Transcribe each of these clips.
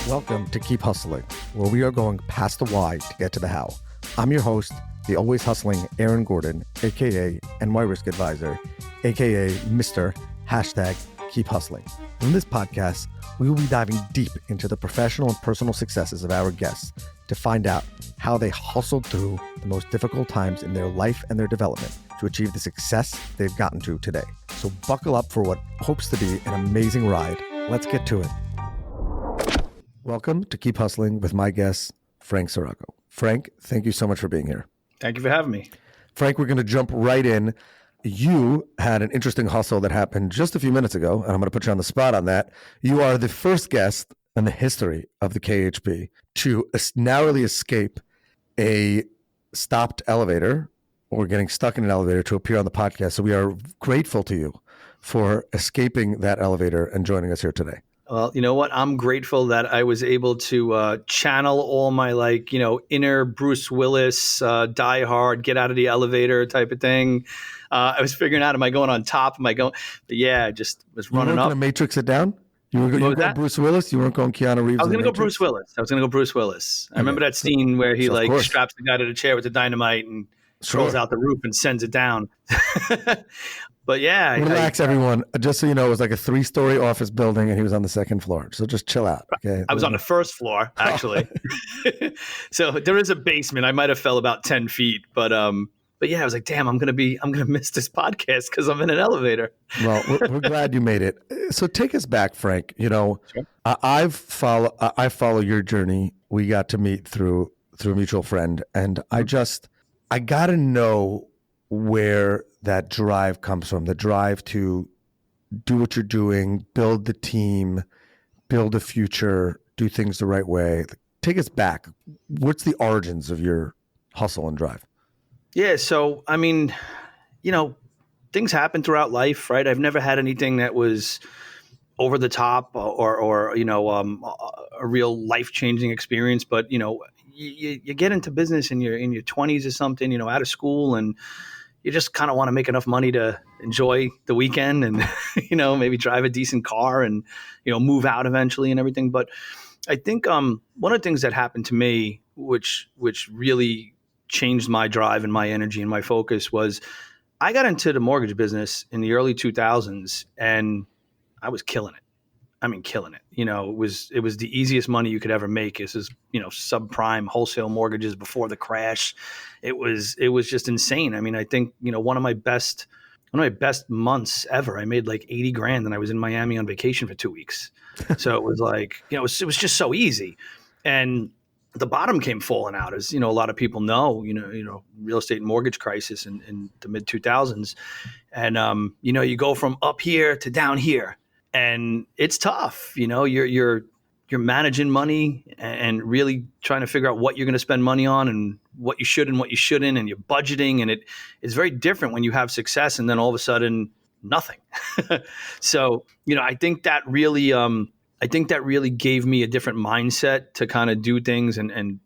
Welcome to Keep Hustling, where we are going past the why to get to the how. I'm your host, the always hustling Aaron Gordon, aka NY Risk Advisor, aka Mr. Keep Hustling. In this podcast, we will be diving deep into the professional and personal successes of our guests to find out how they hustled through the most difficult times in their life and their development to achieve the success they've gotten to today. So buckle up for what hopes to be an amazing ride. Let's get to it. Welcome to Keep Hustling with my guest, Frank Saraco. Frank, thank you so much for being here. Thank you for having me. Frank, we're going to jump right in. You had an interesting hustle that happened just a few minutes ago, and I'm going to put you on the spot on that. You are the first guest in the history of the KHP to narrowly escape a stopped elevator or getting stuck in an elevator to appear on the podcast. So we are grateful to you for escaping that elevator and joining us here today. Well, you know what? I'm grateful that I was able to channel all my inner Bruce Willis, die hard, get out of the elevator type of thing. I was figuring out, am I going on top? Am I going? But yeah, I just was running up. You weren't going to Matrix it down? You were going Bruce Willis? You weren't going Keanu Reeves? I was going to go Bruce Willis. I remember that scene where he straps the guy to the chair with the dynamite and throws out the roof and sends it down. But yeah. Relax, everyone. Just so you know, it was like a 3-story office building and he was on the second floor. So just chill out. Okay. I was on the first floor, actually. So there is a basement. I might have fell about 10 feet, but yeah, I was like, damn, I'm going to miss this podcast because I'm in an elevator. Well, we're glad you made it. So take us back, Frank. You know, sure. I follow your journey. We got to meet through a mutual friend, and I got to know where that drive comes from, the drive to do what you're doing, build the team, build a future, do things the right way. Take us back. What's the origins of your hustle and drive? Yeah. So, I mean, things happen throughout life, right? I've never had anything that was over the top or a real life-changing experience, but, you get into business in your 20s or something, out of school, and you just kind of want to make enough money to enjoy the weekend and, maybe drive a decent car and, move out eventually and everything. But I think one of the things that happened to me, which really changed my drive and my energy and my focus, was I got into the mortgage business in the early 2000s and I was killing it. I mean, killing it. It was the easiest money you could ever make. This is, subprime wholesale mortgages before the crash. It was just insane. I mean, I think, one of my best months ever, I made like 80 grand and I was in Miami on vacation for 2 weeks. So it was like, it was just so easy. And the bottom came falling out, as, a lot of people know, real estate and mortgage crisis in the mid 2000s. And, you go from up here to down here. And it's tough, you're managing money and really trying to figure out what you're going to spend money on and what you should and what you shouldn't, and you're budgeting, and it's very different when you have success and then all of a sudden nothing. So, I think that really gave me a different mindset to kind of do things and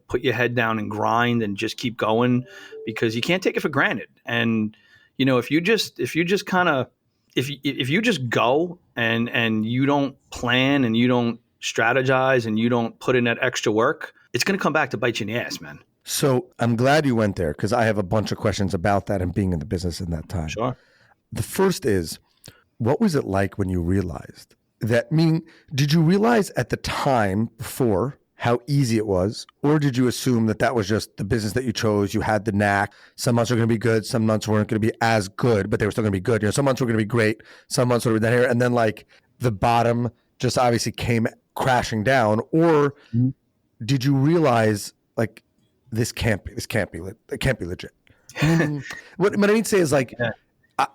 put your head down and grind and just keep going, because you can't take it for granted. And, if you just go and you don't plan and you don't strategize and you don't put in that extra work, it's going to come back to bite you in the ass, man. So I'm glad you went there, because I have a bunch of questions about that and being in the business in that time. Sure. The first is, what was it like when you realized that? Meaning, did you realize at the time before how easy it was, or did you assume that was just the business that you chose? You had the knack. Some months were going to be good. Some months weren't going to be as good, but they were still going to be good. Some months were going to be great. Some months were down here. And then like the bottom just obviously came crashing down. Or did you realize like, it can't be legit? What I mean to say is like,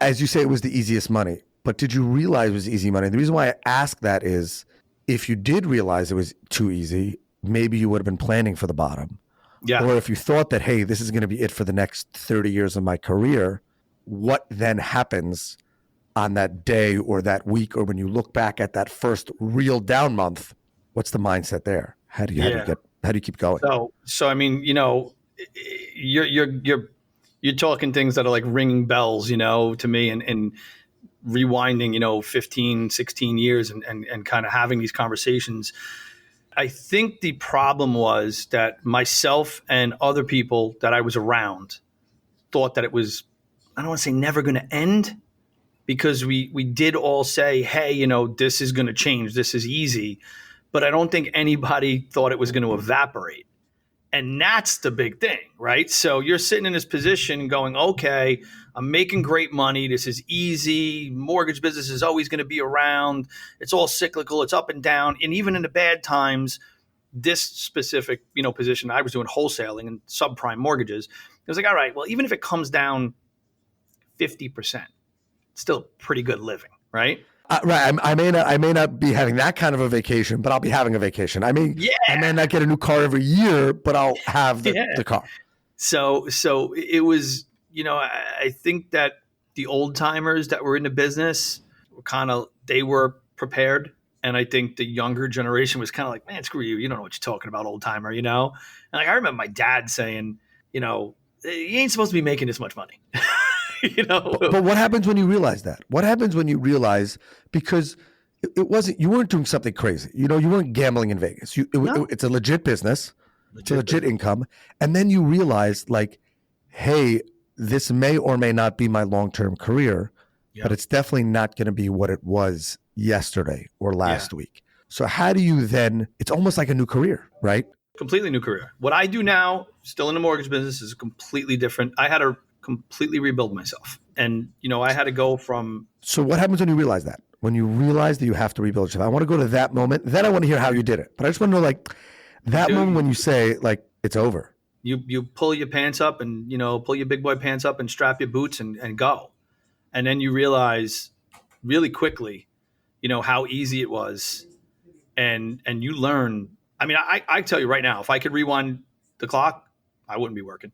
as you say, it was the easiest money, but did you realize it was easy money? The reason why I ask that is, if you did realize it was too easy, maybe you would have been planning for the bottom. Yeah. Or if you thought that, hey, this is going to be it for the next 30 years of my career, what then happens on that day or that week, or when you look back at that first real down month? What's the mindset there? How do you keep going? So I mean, you're talking things that are like ringing bells, to me, and rewinding, 15, 16 years and kind of having these conversations. I think the problem was that myself and other people that I was around thought that it was, I don't want to say never going to end, because we did all say, hey, this is going to change. This is easy. But I don't think anybody thought it was going to evaporate. And that's the big thing, right? So you're sitting in this position going, okay, I'm making great money. This is easy. Mortgage business is always going to be around. It's all cyclical. It's up and down. And even in the bad times, this specific, position, I was doing wholesaling and subprime mortgages. It was like, all right, well, even if it comes down 50%, it's still pretty good living, right? Right. I may not be having that kind of a vacation, but I'll be having a vacation. I may not get a new car every year, but I'll have the car. So it was, I think that the old timers that were in the business were they were prepared. And I think the younger generation was kind of like, man, screw you. You don't know what you're talking about, old timer, And I remember my dad saying, you ain't supposed to be making this much money. But what happens when you realize that? What happens when you realize, because you weren't doing something crazy. You weren't gambling in Vegas. It's a legit business. It's a legit income. And then you realize, like, hey, this may or may not be my long-term career, but it's definitely not going to be what it was yesterday or last week. So how do you then, it's almost like a new career, right? Completely new career. What I do now, still in the mortgage business, is completely different. I had to completely rebuild myself. And, I had to go from. So what happens when you realize that? When you realize that you have to rebuild yourself? I want to go to that moment. Then I want to hear how you did it. But I just want to know, like, that moment when you say, like, it's over. You pull your pants up and, pull your big boy pants up and strap your boots and go. And then you realize really quickly, how easy it was. And you learn. I mean, I tell you right now, if I could rewind the clock, I wouldn't be working.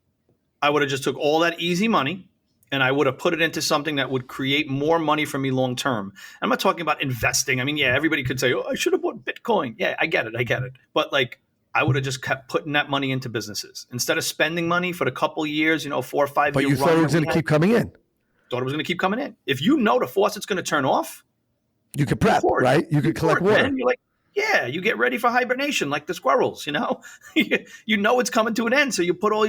I would have just took all that easy money and I would have put it into something that would create more money for me long term. I'm not talking about investing. I mean, everybody could say, oh, I should have bought Bitcoin. Yeah, I get it. But like, I would have just kept putting that money into businesses instead of spending money for the couple years, 4 or 5 years. But you thought it was going to keep coming in. Thought it was going to keep coming in. If you know the faucet's going to turn off, you could prep, right? You could collect water. You're like, you get ready for hibernation like the squirrels, it's coming to an end. So you put all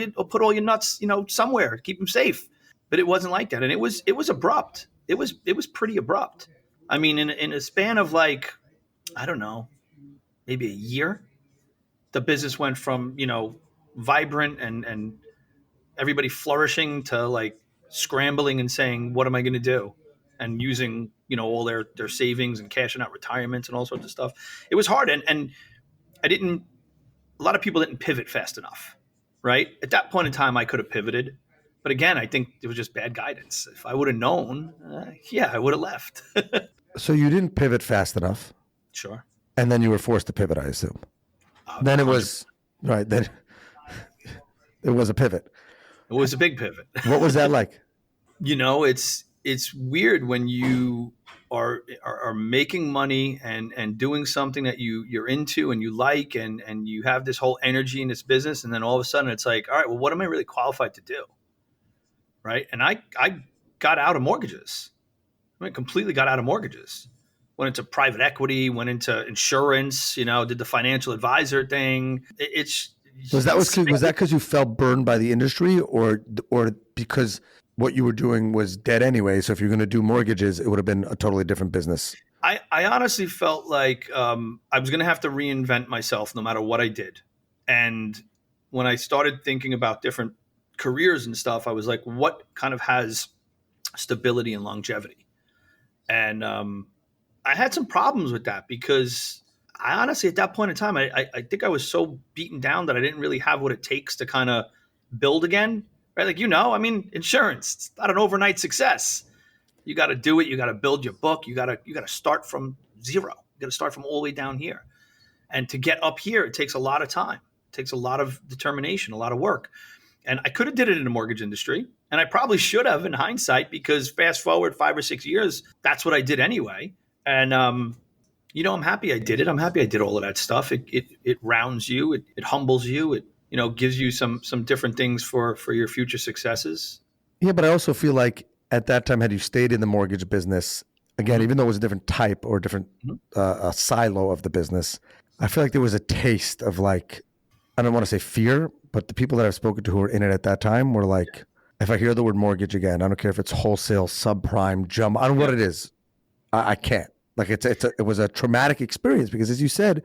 your nuts, somewhere, keep them safe. But it wasn't like that. And it was abrupt. It was pretty abrupt. I mean, in a span of like, I don't know, maybe a year, the business went from, vibrant and everybody flourishing to like scrambling and saying, what am I going to do? And using, all their savings and cashing out retirements and all sorts of stuff. It was hard. And a lot of people didn't pivot fast enough, right? At that point in time, I could have pivoted. But again, I think it was just bad guidance. If I would have known, I would have left. So you didn't pivot fast enough. Sure. And then you were forced to pivot, I assume. Then it was, right, then it was a pivot. It was a big pivot. What was that like? It's weird when you are making money and doing something that you're into and you like and you have this whole energy in this business, and then all of a sudden it's like, all right, well, what am I really qualified to do? Right. And I got out of mortgages. I completely got out of mortgages. Went into private equity, went into insurance, did the financial advisor thing. Was that because you felt burned by the industry or because what you were doing was dead anyway? So if you're going to do mortgages, it would have been a totally different business. I honestly felt like I was going to have to reinvent myself no matter what I did. And when I started thinking about different careers and stuff, I was like, what kind of has stability and longevity? And I had some problems with that because I honestly, at that point in time, I think I was so beaten down that I didn't really have what it takes to kind of build again. Right? Like, insurance, it's not an overnight success. You got to do it. You got to build your book. You got to start from zero. You got to start from all the way down here. And to get up here, it takes a lot of time. It takes a lot of determination, a lot of work. And I could have did it in the mortgage industry. And I probably should have in hindsight, because fast forward 5 or 6 years, that's what I did anyway. And, I'm happy I did it. I'm happy I did all of that stuff. It rounds you. It humbles you. It, gives you some different things for your future successes. Yeah, but I also feel like at that time, had you stayed in the mortgage business, again, even though it was a different type or different silo of the business, I feel like there was a taste of like, I don't want to say fear, but the people that I've spoken to who were in it at that time were like, if I hear the word mortgage again, I don't care if it's wholesale, subprime, jumbo, I don't know what it is. I can't. Like it was a traumatic experience because, as you said,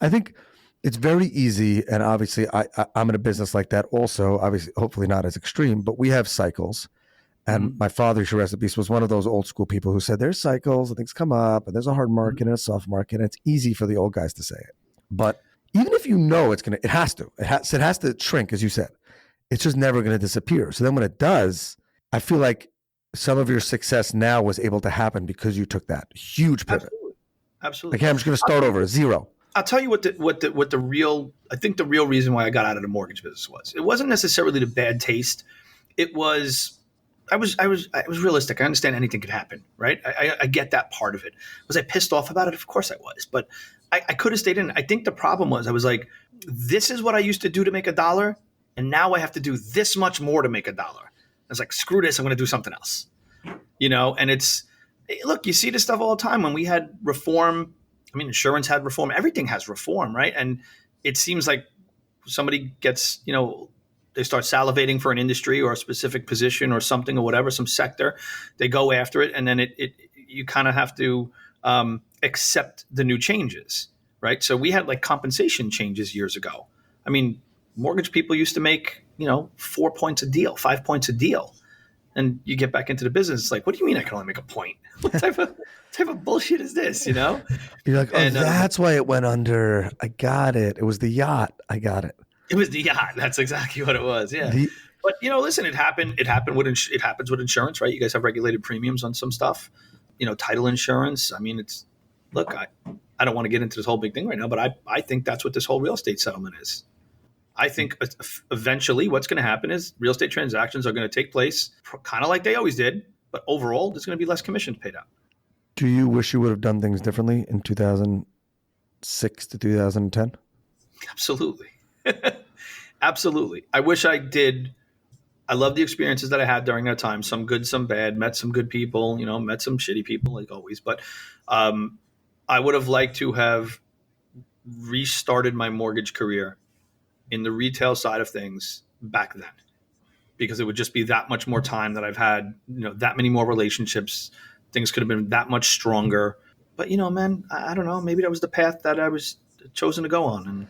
I think it's very easy. And obviously I'm in a business like that also, obviously, hopefully not as extreme, but we have cycles. And my father, who rest in peace, was one of those old school people who said there's cycles and things come up and there's a hard market and a soft market. And it's easy for the old guys to say it. But even if you know it has to shrink, as you said. It's just never going to disappear. So then when it does, I feel like some of your success now was able to happen because you took that huge pivot. Absolutely. Like, hey, I'm just going to start over, zero. I'll tell you what the real, I think the real reason why I got out of the mortgage business was. It wasn't necessarily the bad taste. It was, I was realistic. I understand anything could happen, right? I get that part of it. Was I pissed off about it? Of course I was, but I could have stayed in. I think the problem was I was like, this is what I used to do to make $1. And now I have to do this much more to make $1. I was like, screw this. I'm going to do something else, and it's, look, you see this stuff all the time. When we had reform, I mean, insurance had reform, everything has reform, right? And it seems like somebody gets, they start salivating for an industry or a specific position or something or whatever, some sector, they go after it. And then you kind of have to accept the new changes, right? So we had like compensation changes years ago. I mean, mortgage people used to make, 4 points a deal, 5 points a deal. And you get back into the business. It's like, what do you mean I can only make a point? What type of bullshit is this, You're like, that's why it went under. I got it. It was the yacht. I got it. It was the yacht. That's exactly what it was. Yeah. But, listen, it happened. It happens with insurance, right? You guys have regulated premiums on some stuff, title insurance. I mean, look, I don't want to get into this whole big thing right now, but I think that's what this whole real estate settlement is. I think eventually what's going to happen is real estate transactions are going to take place kind of like they always did, but overall there's going to be less commissions paid out. Do you wish you would have done things differently in 2006 to 2010? Absolutely. Absolutely. I wish I did. I love the experiences that I had during that time. Some good, some bad, met some good people, met some shitty people like always. But I would have liked to have restarted my mortgage career in the retail side of things back then, because it would just be that much more time that I've had, that many more relationships. Things could have been that much stronger. But, man, I don't know. Maybe that was the path that I was chosen to go on.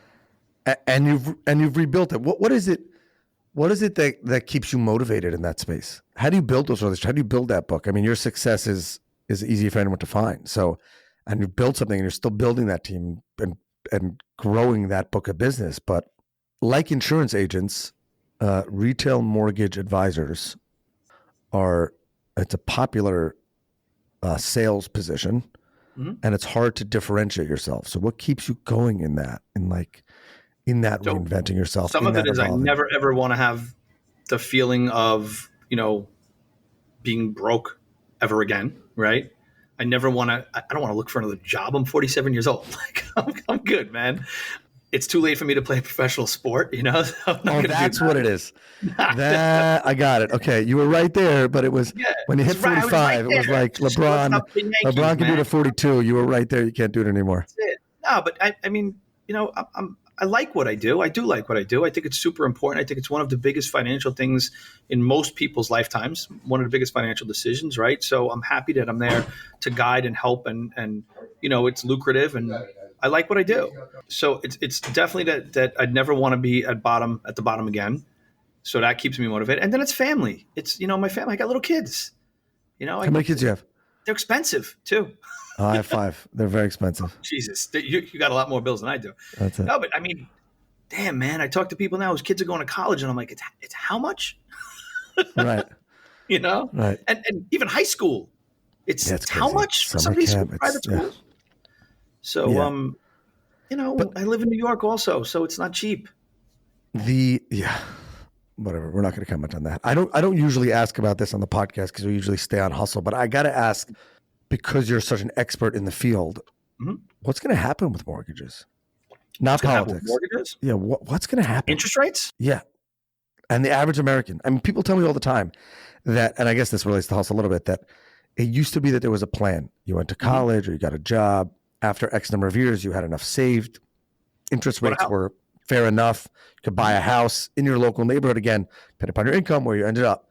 And you've rebuilt it. What is it? What is it that keeps you motivated in that space? How do you build those relationships? How do you build that book? I mean, your success is easy for anyone to find. So, and you've built something and you're still building that team and growing that book of business. But like insurance agents, retail mortgage advisors it's a popular sales position, and it's hard to differentiate yourself. So what keeps you going in that, reinventing yourself? Some of it is evolving. I never, ever want to have the feeling of, being broke ever again. Right. I don't want to look for another job. I'm 47 years old. Like I'm good, man. It's too late for me to play a professional sport, that's what it is. I got it. Okay, you were right there, but it was when you hit 45, it was like LeBron can do it at 42. You were right there. You can't do it anymore. That's it. No, but I mean, I like what I do. I do like what I do. I think it's super important. I think it's one of the biggest financial things in most people's lifetimes, one of the biggest financial decisions, right? So I'm happy that I'm there to guide and help, and it's lucrative, and I like what I do. So it's definitely that I'd never want to be at the bottom again. So that keeps me motivated. And then it's family. It's, my family. I got little kids. How many kids do you have? They're expensive too. I have 5. They're very expensive. Jesus, you got a lot more bills than I do. That's it. No, but I mean, damn, man, I talk to people now whose kids are going to college, and I'm like, it's how much? Right. Right. And even high school, it's how much for some of these private schools. So, but I live in New York also, so it's not cheap. Whatever. We're not going to comment on that. I don't usually ask about this on the podcast because we usually stay on hustle, but I got to ask, because you're such an expert in the field, what's going to happen with mortgages? Not politics. Mortgages? Yeah. What's going to happen? Interest rates? Yeah. And the average American. I mean, people tell me all the time that, and I guess this relates to hustle a little bit, that it used to be that there was a plan. You went to college or you got a job. After X number of years, you had enough saved. interest What rates about? were fair enough, you could buy a house in your local neighborhood again, depending upon your income, where you ended up.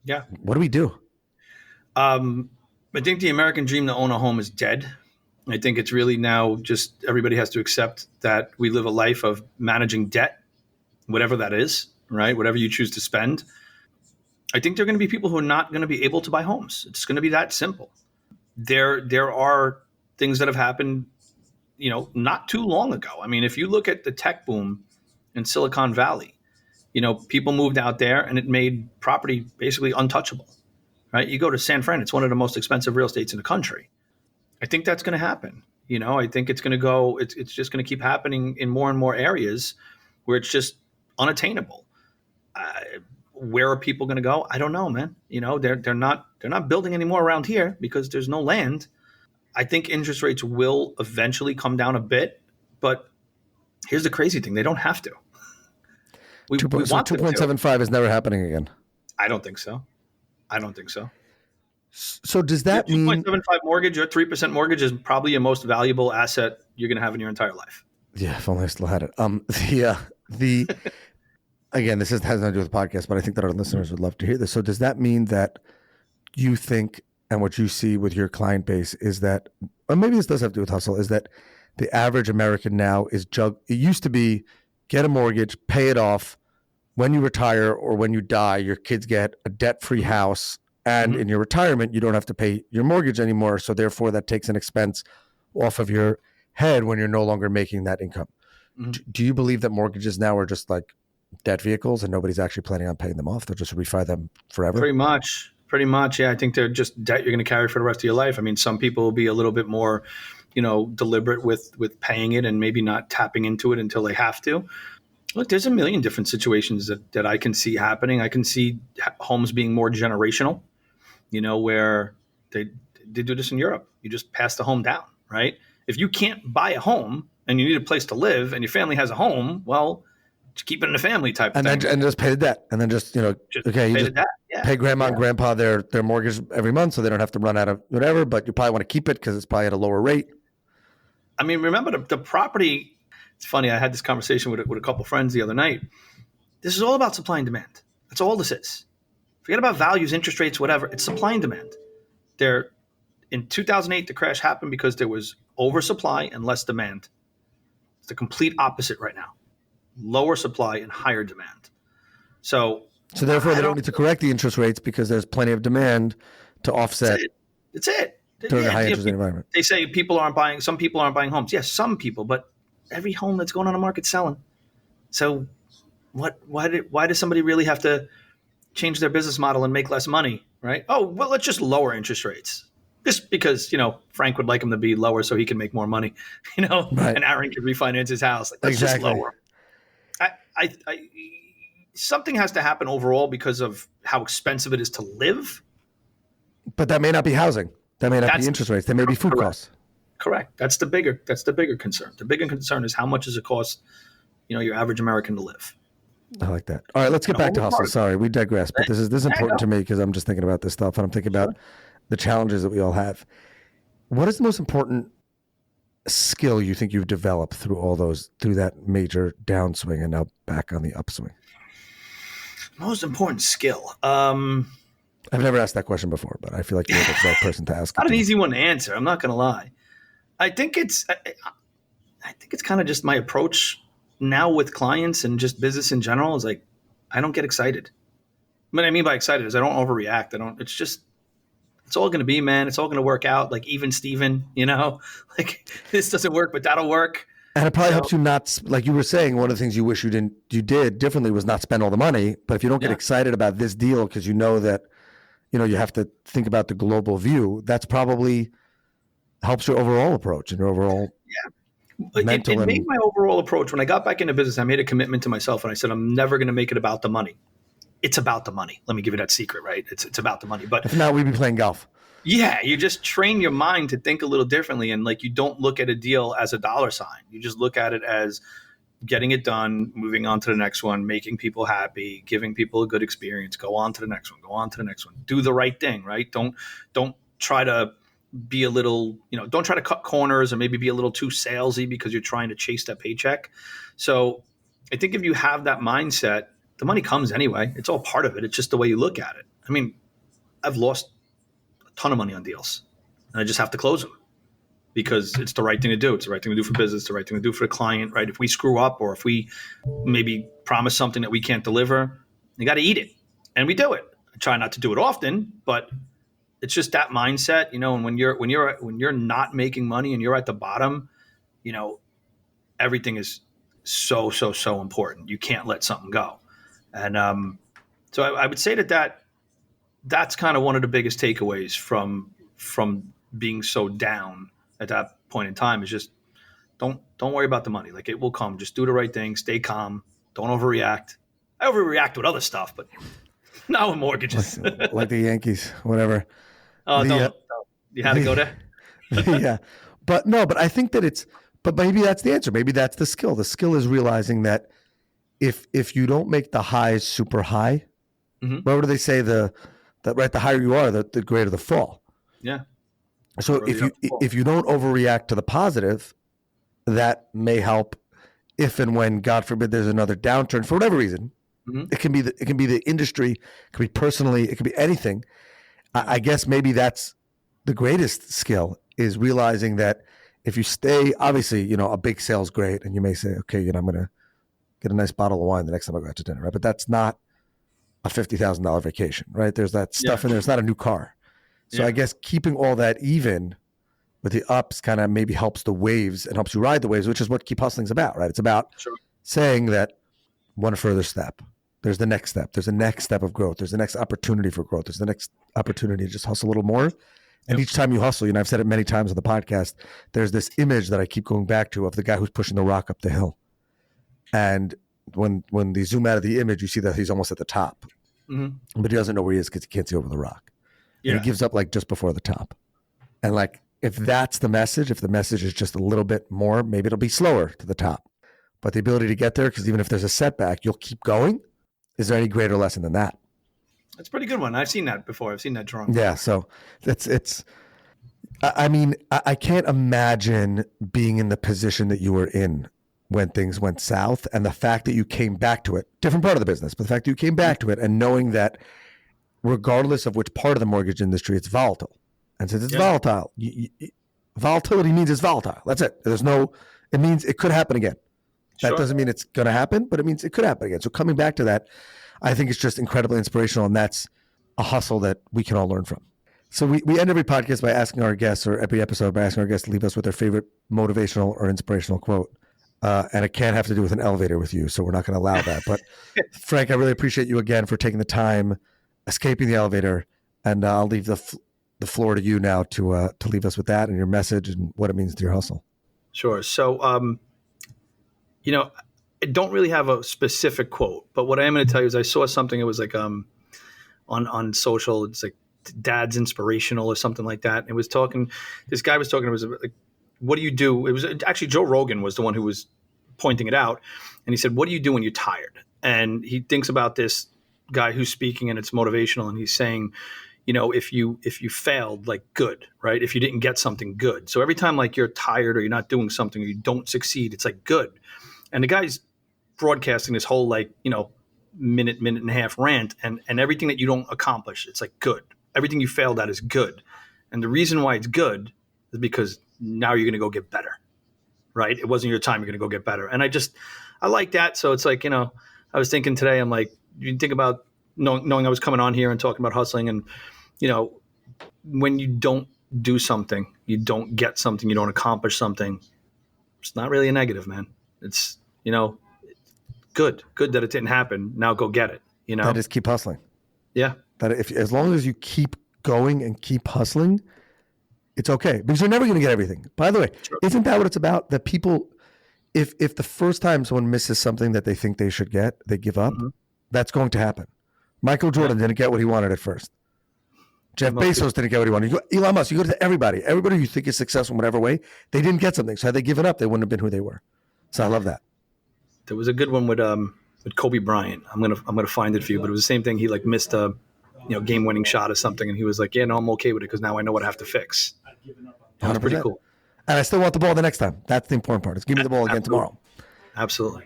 Yeah. What do we do? I think the American dream to own a home is dead. I think it's really now just everybody has to accept that we live a life of managing debt, whatever that is, right? Whatever you choose to spend. I think there are going to be people who are not going to be able to buy homes. It's going to be that simple. There are things that have happened, not too long ago. I mean, if you look at the tech boom in Silicon Valley, people moved out there and it made property basically untouchable, right? You go to San Fran, it's one of the most expensive real estates in the country. I think that's going to happen. I think it's going to go, it's just going to keep happening in more and more areas where it's just unattainable. Where are people going to go? I don't know, man. They're not building anymore around here because there's no land. I think interest rates will eventually come down a bit, but here's the crazy thing: they don't have to. We So want them to. 2.75 is never happening again. I don't think so. I don't think so. So does Your that mean? 2.75 mortgage, your 3% mortgage is probably your most valuable asset you're going to have in your entire life. Yeah, if only I still had it. The again, this has nothing to do with the podcast, but I think that our listeners would love to hear this. So does that mean that you think, and what you see with your client base is that, or maybe this does have to do with hustle, is that the average American now is it used to be get a mortgage, pay it off. When you retire or when you die, your kids get a debt-free house. And in your retirement, you don't have to pay your mortgage anymore. So therefore, that takes an expense off of your head when you're no longer making that income. Do you believe that mortgages now are just like debt vehicles and nobody's actually planning on paying them off? They'll just refi them forever? Pretty much. Yeah. I think they're just debt you're going to carry for the rest of your life. I mean, some people will be a little bit more, deliberate with paying it and maybe not tapping into it until they have to. Look, there's a million different situations that I can see happening. I can see homes being more generational, where they do this in Europe. You just pass the home down, right? If you can't buy a home and you need a place to live and your family has a home, well, just keep it in the family type of thing. And just pay the debt. And then just pay grandma and grandpa their mortgage every month so they don't have to run out of whatever, but you probably want to keep it because it's probably at a lower rate. I mean, remember the property. It's funny. I had this conversation with a couple of friends the other night. This is all about supply and demand. That's all this is. Forget about values, interest rates, whatever. It's supply and demand. In 2008, the crash happened because there was oversupply and less demand. It's the complete opposite right now. Lower supply and higher demand. So therefore, they don't need to correct the interest rates because there's plenty of demand to offset. That's it. During a high interest environment. They say some people aren't buying homes. Yes, some people, but every home that's going on the market's selling. So why does somebody really have to change their business model and make less money, right? Oh, well, let's just lower interest rates. Just because, Frank would like them to be lower so he can make more money, right. And Aaron can refinance his house. Like, let's just lower. Something has to happen overall because of how expensive it is to live. But that may not be housing. That may not be interest rates. That may be food costs. Correct. That's the bigger concern. The bigger concern is how much does it cost, your average American to live. I like that. All right, let's get back to hustle. Sorry, we digress, but this is important to me because I'm just thinking about this stuff and I'm thinking about the challenges that we all have. What is the most important skill you think you've developed through that major downswing and now back on the upswing? Most important skill. I've never asked that question before, but I feel like you're the right person to ask. Not an easy one to answer. I'm not going to lie. I think it's kind of just my approach now with clients and just business in general is like, I don't get excited. What I mean by excited is I don't overreact. It's all going to be, man. It's all going to work out. Like even Steven, like this doesn't work, but that'll work. And it probably helps you not, like you were saying, one of the things you wish you did differently was not spend all the money. But if you don't get excited about this deal because you know that, you have to think about the global view, that's probably helps your overall approach and your overall mental. It made my overall approach. When I got back into business, I made a commitment to myself and I said, I'm never going to make it about the money. It's about the money. Let me give you that secret, right? It's about the money. But if not, we'd be playing golf. Yeah, you just train your mind to think a little differently. And like, you don't look at a deal as a dollar sign. You just look at it as getting it done, moving on to the next one, making people happy, giving people a good experience, go on to the next one, do the right thing, right? Don't try to be a little, don't try to cut corners or maybe be a little too salesy because you're trying to chase that paycheck. So I think if you have that mindset, the money comes anyway. It's all part of it. It's just the way you look at it. I mean, I've lost a ton of money on deals and I just have to close them because it's the right thing to do. It's the right thing to do for business, the right thing to do for the client, right? If we screw up or if we maybe promise something that we can't deliver, you got to eat it. And we do it. I try not to do it often, but it's just that mindset, and when you're not making money and you're at the bottom, everything is so important. You can't let something go. And so I would say that's kind of one of the biggest takeaways from being so down at that point in time is just don't worry about the money. Like, it will come. Just do the right thing. Stay calm. Don't overreact. I overreact with other stuff, but not with mortgages. like the Yankees, whatever. Oh, don't. You had to go there? Yeah. But I think that but maybe that's the answer. Maybe that's the skill. The skill is realizing that if you don't make the highs super high, what do they say? The higher you are, the greater the fall. Yeah. So if you don't overreact to the positive, that may help if and when, God forbid, there's another downturn for whatever reason. It can be the industry, it could be personally, it could be anything. I guess maybe that's the greatest skill, is realizing that if you stay, obviously, a big sale's great, and you may say, okay, I'm going to get a nice bottle of wine the next time I go out to dinner, right? But that's not a $50,000 vacation, right? There's that stuff in there. It's not a new car. So I guess keeping all that even with the ups kind of maybe helps the waves and helps you ride the waves, which is what Keep Hustling's about, right? It's about saying that one further step. There's the next step. There's the next step of growth. There's the next opportunity for growth. There's the next opportunity to just hustle a little more. And each time you hustle, I've said it many times on the podcast, there's this image that I keep going back to of the guy who's pushing the rock up the hill. And when they zoom out of the image, you see that he's almost at the top, but he doesn't know where he is because he can't see over the rock. Yeah. And he gives up like just before the top. And like, if that's the message, if the message is just a little bit more, maybe it'll be slower to the top. But the ability to get there, because even if there's a setback, you'll keep going. Is there any greater lesson than that? That's a pretty good one. I've seen that before. I've seen that drawing. Yeah. So I can't imagine being in the position that you were in when things went south, and the fact that you came back to it, different part of the business, but the fact that you came back to it and knowing that regardless of which part of the mortgage industry, it's volatile. And since it's volatile, volatility means it's volatile. That's it. It means it could happen again. That doesn't mean it's going to happen, but it means it could happen again. So coming back to that, I think it's just incredibly inspirational, and that's a hustle that we can all learn from. So we end every podcast by asking our guests, or every episode by asking our guests to leave us with their favorite motivational or inspirational quote. And it can't have to do with an elevator with you, so we're not going to allow that. But Frank, I really appreciate you again for taking the time, escaping the elevator, and I'll leave the floor to you now to leave us with that and your message and what it means to your hustle. Sure. So, I don't really have a specific quote, but what I am going to tell you is I saw something. It was like on social. It's like Dad's Inspirational or something like that. It was talking. This guy was talking. It was like, what do you do? It was actually Joe Rogan was the one who was pointing it out, and he said, "What do you do when you're tired?" And he thinks about this guy who's speaking, and it's motivational, and he's saying, if you failed, like, good, right? If you didn't get something, good. So every time like you're tired or you're not doing something or you don't succeed, it's like good. And the guy's broadcasting this whole minute and a half rant, and everything that you don't accomplish, it's like good. Everything you failed at is good. And the reason why it's good is because now you're going to go get better, right? It wasn't your time. You're going to go get better. And I like that. So it's like, I was thinking today, I'm like, you think about knowing I was coming on here and talking about hustling, and, when you don't do something, you don't get something, you don't accomplish something, it's not really a negative, man. It's, good that it didn't happen. Now go get it, That is keep hustling. Yeah. That as long as you keep going and keep hustling, it's okay, because you're never going to get everything. By the way, Isn't that what it's about? That people, if the first time someone misses something that they think they should get, they give up, that's going to happen. Michael Jordan didn't get what he wanted at first. Jeff Bezos didn't get what he wanted. You go, Elon Musk, you go to everybody you think is successful in whatever way, they didn't get something. So had they given up, they wouldn't have been who they were. So I love that. There was a good one with Kobe Bryant. I'm gonna find it for you, but it was the same thing. He missed a game-winning shot or something, and he was like, "Yeah, no, I'm okay with it because now I know what I have to fix." That's pretty 100%. cool. And I still want the ball the next time. That's the important part. Is give me the ball again tomorrow. Absolutely.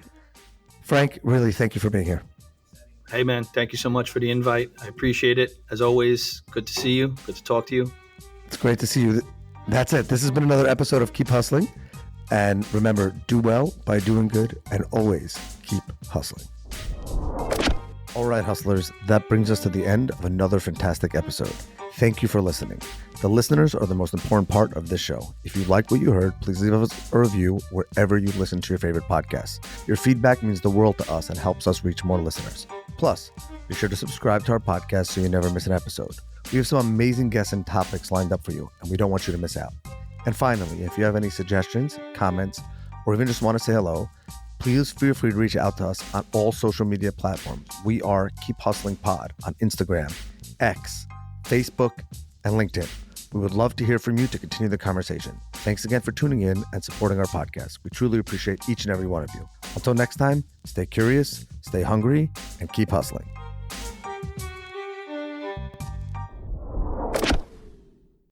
Frank, really thank you for being here. Hey, man, thank you so much for the invite. I appreciate it. As always, good to see you. Good to talk to you. It's great to see you. That's it. This has been another episode of Keep Hustling. And remember, do well by doing good and always keep hustling. All right, hustlers, that brings us to the end of another fantastic episode. Thank you for listening. The listeners are the most important part of this show. If you like what you heard, please leave us a review wherever you listen to your favorite podcasts. Your feedback means the world to us and helps us reach more listeners. Plus, be sure to subscribe to our podcast so you never miss an episode. We have some amazing guests and topics lined up for you, and we don't want you to miss out. And finally, if you have any suggestions, comments, or even just want to say hello, please feel free to reach out to us on all social media platforms. We are Keep Hustling Pod on Instagram, X, Facebook, and LinkedIn. We would love to hear from you to continue the conversation. Thanks again for tuning in and supporting our podcast. We truly appreciate each and every one of you. Until next time, stay curious, stay hungry, and keep hustling.